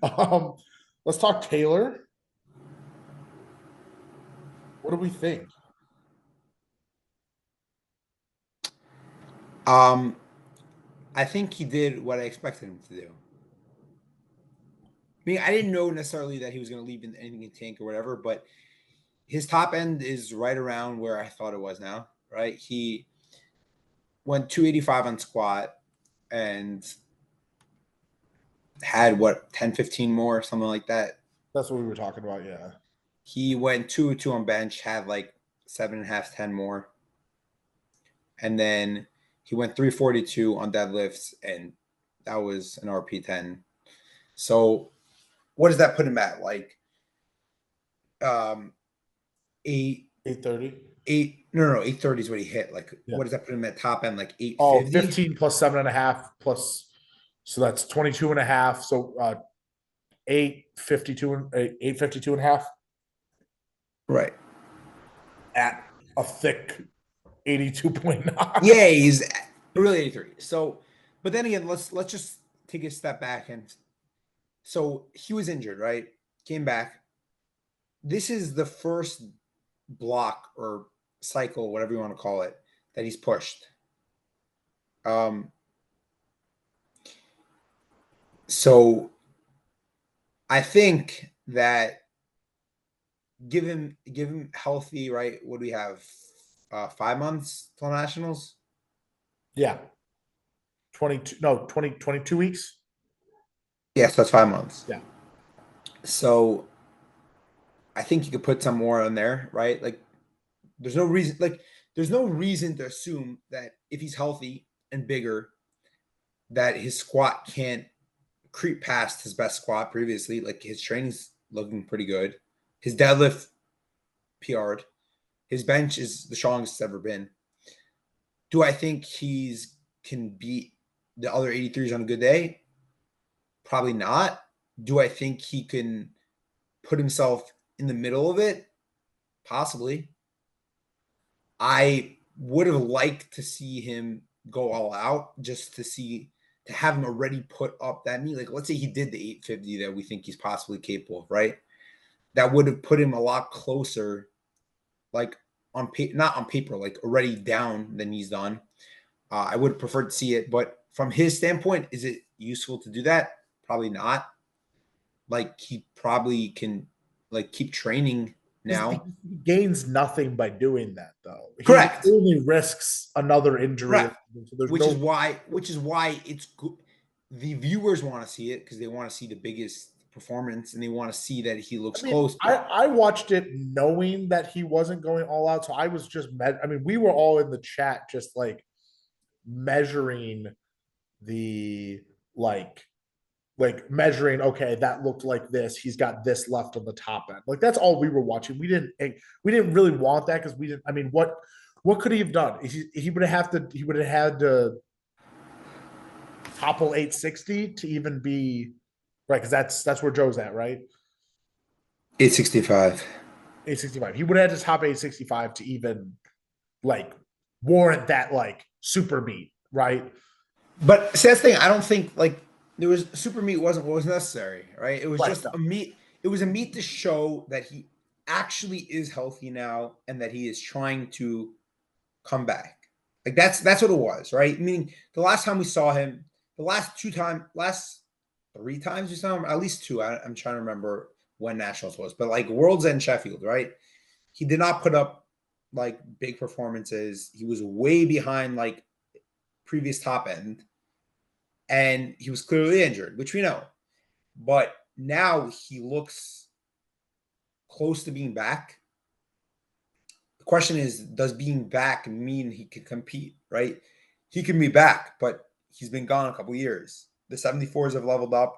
Um, let's talk Taylor. What do we think? Um, I think he did what I expected him to do. I mean, I didn't know necessarily that he was going to leave in anything in tank or whatever, but his top end is right around where I thought it was now, right? He went 285 on squat and had what 10, 15 more, something like that. That's what we were talking about. Yeah. He went 2 2 on bench, had like 7.5, 10 more. And then he went 342 on deadlifts, and that was an RP10. So what does that put him at? Like um eight 830. eight no 830 is what he hit. Like Yeah. what does that put him at top end? Like Oh, 850? 15 plus 7.5 plus. So that's 22 and a half. So 852 and 852 and a half Right. at a thick 82.9. Yeah, he's really 83. So but then again, let's just take a step back and so he was injured, right? Came back. This is the first block or cycle, whatever you want to call it, that he's pushed. Um, so I think that give him healthy, right? What do we have? 5 months till nationals. Yeah. 22, no, 22 weeks. Yes, that's 5 months. Yeah. So I think you could put some more on there, right? There's no reason to assume that if he's healthy and bigger, that his squat can't creep past his best squat previously. Like his training's looking pretty good. His deadlift PR'd. His bench is the strongest it's ever been. Do I think he's can beat the other 83s on a good day? Probably not. Do I think he can put himself in the middle of it? Possibly. I would have liked to see him go all out just to have him already put up that meet. Like, let's say he did the 850 that we think he's possibly capable of, right? That would have put him a lot closer, like not on paper, like already down than he's done. I would have preferred to see it, but from his standpoint, is it useful to do that? Probably not. Like he probably can like keep training He now. gains nothing by doing that, though. He Correct. only risks another injury. Correct. So there's Which is no. why it's good. The viewers want to see it because they want to see the biggest performance and they want to see that he I looks mean, close. I watched it knowing that he wasn't going all out. So I was just, I mean, we were all in the chat just like measuring the like measuring, okay, that looked like this, he's got this left on the top end, like that's all we were watching. We didn't really want that because we didn't, I mean, what could he have done? He would have had to topple 860 to even be right, because that's where Joe's at, right? 865. 865, he would have had to top 865 to even like warrant that like super meet, right? But see, that's the thing. I don't think like there was super meat wasn't what was necessary, right? It was Right. just a meat. It was a meat to show that he actually is healthy now and that he is trying to come back. Like that's what it was, right? Meaning the last time we saw him, last 3 times we saw him, at least two. I'm trying to remember when nationals was, but like Worlds and Sheffield, right? He did not put up like big performances. He was way behind like previous top end, and he was clearly injured, which we know. But now he looks close to being back. The question is, does being back mean he can compete, right? He can be back, but he's been gone a couple years. The 74s have leveled up.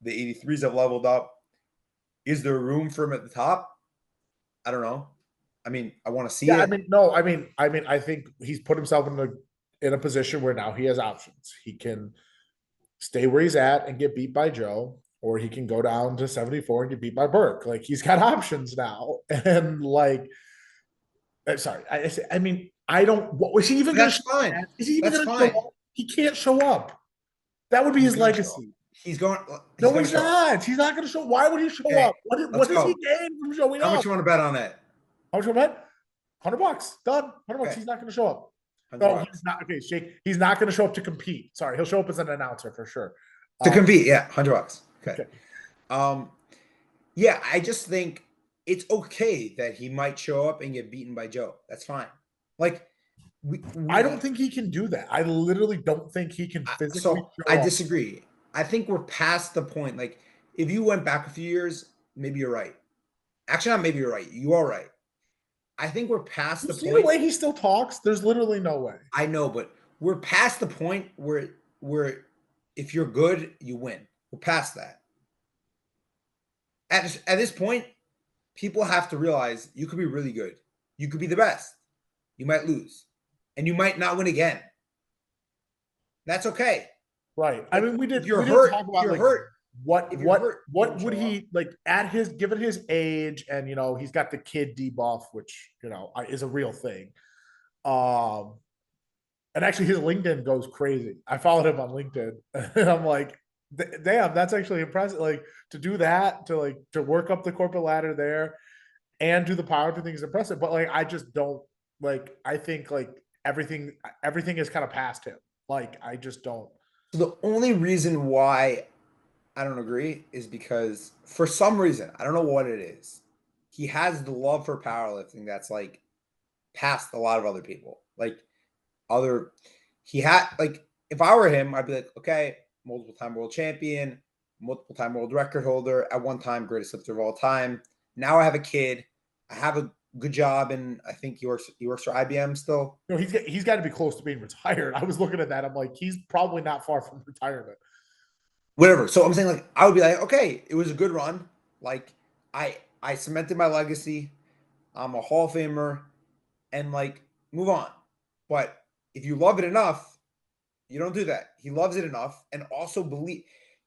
The 83s have leveled up. Is there room for him at the top? I don't know. I mean, I want to see Yeah, I it. mean, no, I mean, I think he's put himself in a position where now he has options. He can stay where he's at and get beat by Joe, or he can go down to 74 and get beat by Burke. Like he's got options now. And like, sorry, I mean, I don't. What was he even going to That's show fine. up? Is he even That's going to show fine. up? He can't show up. That would be He's his gonna show up. legacy. He's going. He's No, going to he's show up. not. He's not going to show. Why would he show Okay, up? let's What does he go. gain from showing How much up? you want to bet on that? How much you bet? $100. Done. $100. Okay, He's not going to show up. No, he's $100 not. Okay, Shake. He's not going to show up to compete. Sorry, he'll show up as an announcer for sure. to compete. Yeah, $100. Okay. Okay. Um, yeah, I just think it's okay that he might show up and get beaten by Joe. That's fine. Like I don't think he can do that. I literally don't think he can physically so I show up. disagree. I think we're past the point. Like if you went back a few years, maybe you're right. Actually, not maybe you're right. You are right. I think we're past You the see the point. way he still talks? There's literally no way. I know, but we're past the point where if you're good, you win. We're past that. At this point, people have to realize you could be really good. You could be the best. You might lose. And you might not win again. That's okay. Right. I Like, mean, we if didn't you're we didn't hurt, talk if about you're like hurt, what if you're what hurt, what don't would show he up. like at his given his age, and he's got the kid debuff, which is a real thing. Um and actually his LinkedIn goes crazy. I followed him on LinkedIn and I'm like, damn, that's actually impressive. Like to do that, to work up the corporate ladder there and do the powerlifting thing is impressive. But like I just don't like I think like everything is kind of past him. Like I just don't. So the only reason why I don't agree is because for some reason, I don't know what it is. He has the love for powerlifting that's like past a lot of other people. Like other he had like if I were him, I'd be like, okay, multiple time world champion, multiple time world record holder, at one time greatest lifter of all time. Now I have a kid. I have a good job, and I think he works for IBM still. He's got to be close to being retired. I was looking at that. I'm like, he's probably not far from retirement. Whatever. So I'm saying like I would be like, okay, it was a good run. Like I cemented my legacy. I'm a Hall of Famer, and like move on. But if you love it enough, you don't do that. He loves it enough, and also believe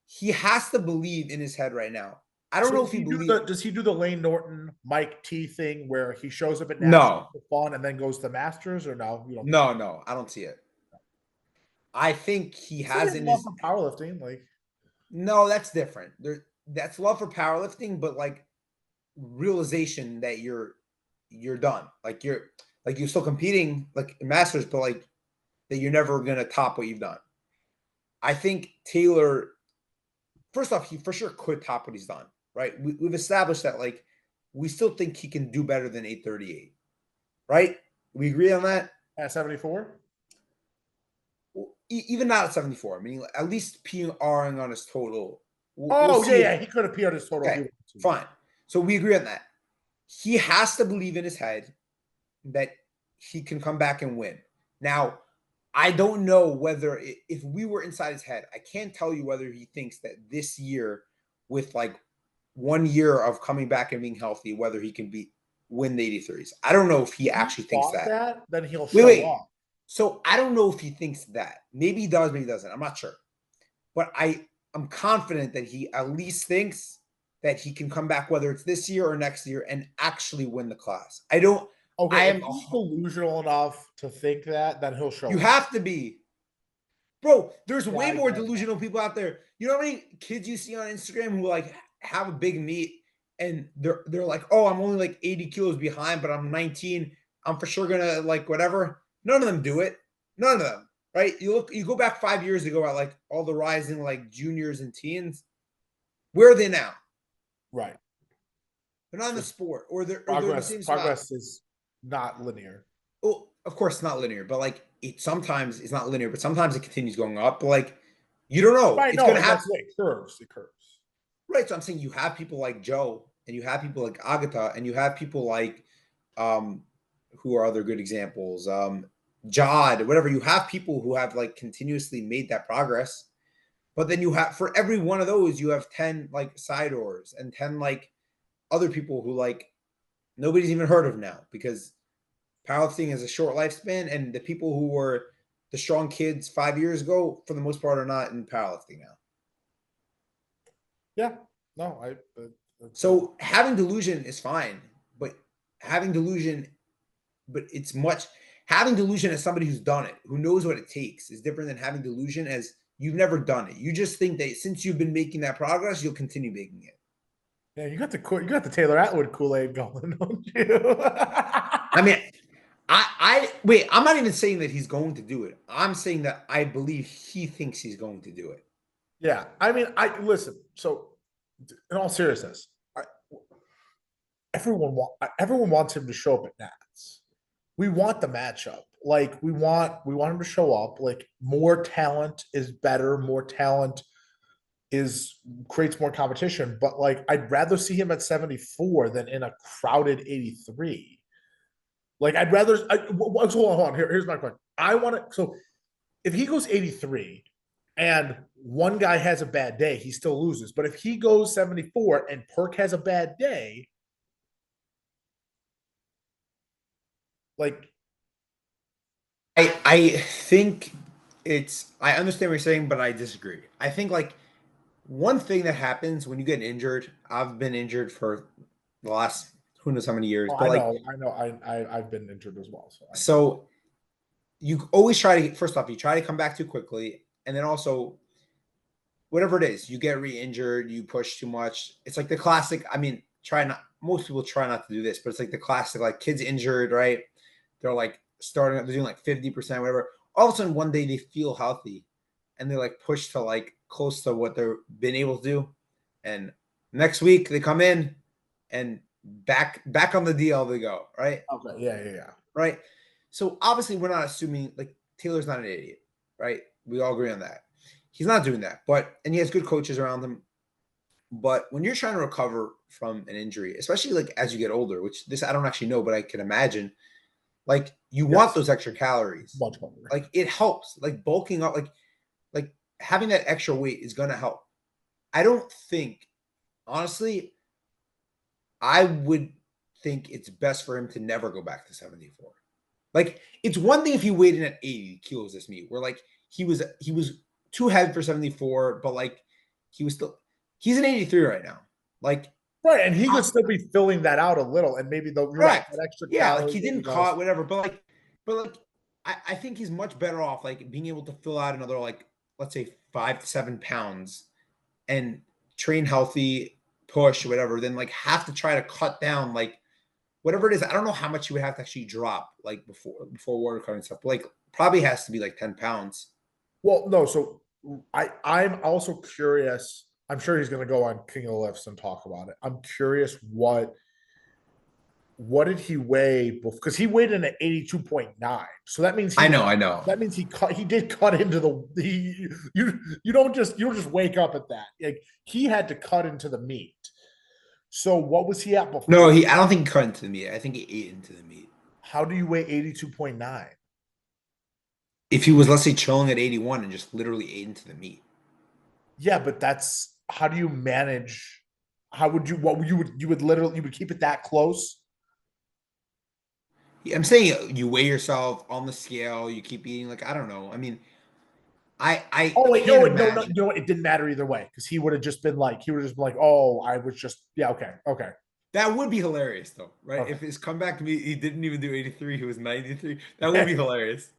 he has to believe in his head right now. I don't So know if he believes. does he do the Lane Norton Mike T thing where he shows up at nationals No, for fun and then goes to Masters, or no? You don't. no, I don't see it. I think he See has his in love his for powerlifting, like no. That's different. That's love for powerlifting, but like realization that you're done. You're still competing like in Masters, but like that you're never gonna top what you've done. I think Taylor, first off, he for sure could top what he's done, right? We've established that like we still think he can do better than 838, right? We agree on that? at 74. Well, even not at 74. I mean, at least PRing on his total. We'll Oh see. yeah, he could have PR'd his total. Okay, fine. So we agree on that. He has to believe in his head that he can come back and win. Now, I don't know whether if we were inside his head, I can't tell you whether he thinks that this year, with like 1 year of coming back and being healthy, whether he can win the 83s. I don't know if he actually thinks that. Then he'll show up. So I don't know if he thinks that. Maybe he does, maybe he doesn't. I'm not sure. But I'm confident that he at least thinks that he can come back, whether it's this year or next year, and actually win the class. I don't. Okay, I if am he's delusional enough to think that, then he'll show You up. have to be. Bro, there's Yeah, way I more get it. delusional people out there. You know how many kids you see on Instagram who like have a big meet and they're like, oh, I'm only like 80 kilos behind, but I'm 19. I'm for sure gonna like whatever. None of them do it. None of them. Right? You go back 5 years ago at like all the rising like juniors and teens. Where are they now? Right. They're not in the sport, or they're in the same spot. Progress is not linear. Well, of course, it's not linear, but like sometimes it's not linear, but sometimes it continues going up. But like you don't know, Right, it's gonna that's happen. it curves. It curves. Right. So I'm saying you have people like Joe, and you have people like Agata, and you have people like who are other good examples, Jod, whatever. You have people who have like continuously made that progress, but then you have for every one of those, you have 10 like Sidors and 10 like other people who like nobody's even heard of now because powerlifting has a short lifespan, and the people who were the strong kids 5 years ago, for the most part, are not in powerlifting now. Yeah. No, So having delusion is fine, but having delusion as somebody who's done it, who knows what it takes, is different than having delusion as You've never done it. You just think that since you've been making that progress, you'll continue making it. Yeah, you got the Taylor Atwood Kool-Aid going, don't you? I mean, I wait, I'm not even saying that he's going to do it. I'm saying that I believe he thinks he's going to do it. Yeah, I mean, I listen. So, in all seriousness, everyone wants him to show up at Nats. We want the matchup. Like we want him to show up. Like more talent is better. More talent is creates more competition. But like I'd rather see him at 74 than in a crowded 83. Like I'd rather. Hold on. Here's my question. I want to. So if he goes 83 and one guy has a bad day, he still loses. But if he goes 74 and Perk has a bad day, like I think I understand what you're saying, but I disagree. I think like one thing that happens when you get injured, I've been injured for the last who knows how many years, oh, but like I know, I've been injured as well. So I know. so you always try to first off, you try to come back too quickly, and then also whatever it is, you get re-injured, you push too much. It's like the classic. I mean, try not. Most people try not to do this, but it's like the classic. Like kids injured, right? They're like starting up, they're doing like 50%, whatever. All of a sudden, one day they feel healthy, and they like push to like close to what they're been able to do, and next week they come in and back on the DL they go, right? Okay, yeah. Right. So obviously, we're not assuming like Taylor's not an idiot, right? We all agree on that. He's not doing that, and he has good coaches around him. But when you're trying to recover from an injury, especially like as you get older, which this I don't actually know, but I can imagine, like you want Yes, those extra calories. much better. Like it helps. Like bulking up, like having that extra weight is gonna help. I don't think, honestly, I would think it's best for him to never go back to 74. Like it's one thing if he weighed in at 80 kilos this meet, where like he was too heavy for 74, but like he was still he's an 83 right now. Like Right, and he could still be filling that out a little, and maybe though you're right, correct. that extra Yeah, like calorie, he didn't everything else. caught whatever, but like I think he's much better off like being able to fill out another like let's say 5 to 7 pounds and train healthy, push whatever, than like have to try to cut down like whatever it is. I don't know how much you would have to actually drop like before water cutting stuff, but like probably has to be like 10 pounds. Well, no, so I'm also curious. I'm sure he's going to go on King of the Lifts and talk about it. I'm curious what did he weigh because he weighed in at 82.9. So that means I know. he did cut into you don't just wake up at that. Like he had to cut into the meat. So what was he at No, before? I don't think he cut into the meat. I think he ate into the meat. How do you weigh 82.9? If he was, let's say, chilling at 81 and just literally ate into the meat. Yeah, but that's how do you manage? How would you? What you would keep it that close? I'm saying you weigh yourself on the scale, you keep eating. Like I don't know. I mean, I Oh wait, no, can't wait, no, no, you imagine. know what? It didn't matter either way because he would have just been like, oh, I was just yeah, okay. That would be hilarious, though, right? Okay. If his comeback meet he didn't even do 83, he was 93. That would be hilarious.